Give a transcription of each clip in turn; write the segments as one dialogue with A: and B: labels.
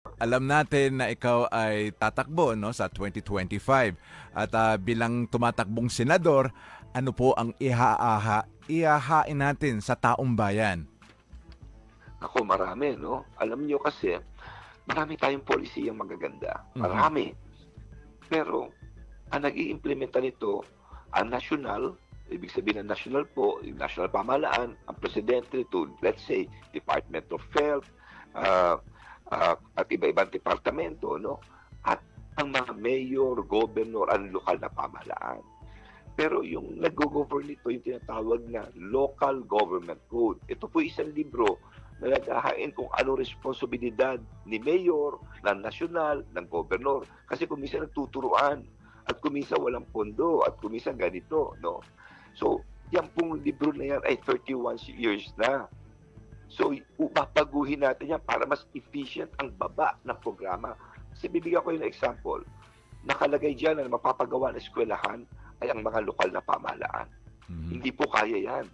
A: Alam natin na ikaw ay tatakbo, no, sa 2025 at bilang tumatakbong senador, ano po ang ihahain natin sa taong bayan?
B: Ako marami 'no. Alam niyo kasi, marami tayong polisiyang magaganda,
A: Mhm.
B: marami. Pero ang nag-iimplementa nito ang nasyonal, ibig sabihin ng nasyonal po, yung nasyonal pamahalaan, ang presidente nito, let's say, Department of Health, ah, at iba-ibang departamento 'no, at ang mga mayor, governor, ang lokal na pamahalaan. Pero yung naggo-govern nito yung tinatawag na Local Government Code. Ito po isang libro na naghahain kung anong responsibilidad ni mayor, ng nasyonal, ng gobernador. Kasi kung minsan nagtuturuan at kung minsan walang pondo at kung minsan ganito, no? So, yan pong libro na yan ay 31 years na. So, papaguhin natin yan para mas efficient ang baba ng programa. Kasi bibigyan ko yung example. Nakalagay diyan na mapapagawa ng eskwelahan ay ang mga lokal na pamahalaan.
A: Mhm.
B: Hindi po kaya yan.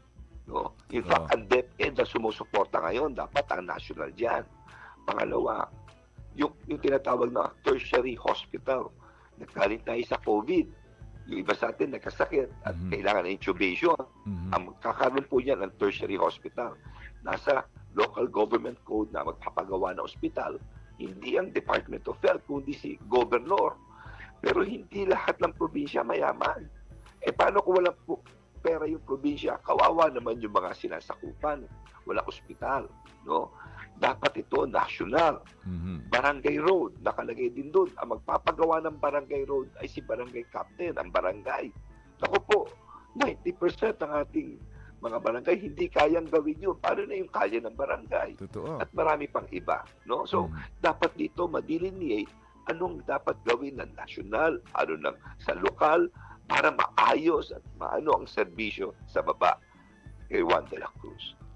B: No? In fact,
A: Oo.
B: ang DepEd na sumusuporta ngayon, dapat ang national diyan. Pangalawa, yung tinatawag na tertiary hospital. Nagkaling tayo sa COVID. Yung iba sa atin nagkasakit at
A: Mhm.
B: kailangan ng intubation.
A: Mhm.
B: Ang kakaroon po yan ng tertiary hospital. Nasa local government code na magpapagawa ng ospital, hindi ang Department of Health, kundi si Governor. Pero hindi lahat ng probinsya mayaman. Eh paano kung walang pera yung probinsya? Kawawa naman yung mga sinasakupan. Walang ospital. No? Dapat ito national.
A: Mhm.
B: Barangay road, nakalagay din doon. Ang magpapagawa ng barangay road ay si barangay captain, ang barangay. Naku po, 90% ng ating mga barangay hindi kayang gawin yun. Paano na yung kaya ng barangay?
A: Totoo.
B: At marami pang iba. No? So,
A: Mhm.
B: dapat dito ma-delineate anong dapat gawin ng nasyonal, ano ng sa lokal, para maayos at maano ang serbisyo sa baba kay Juan de la Cruz.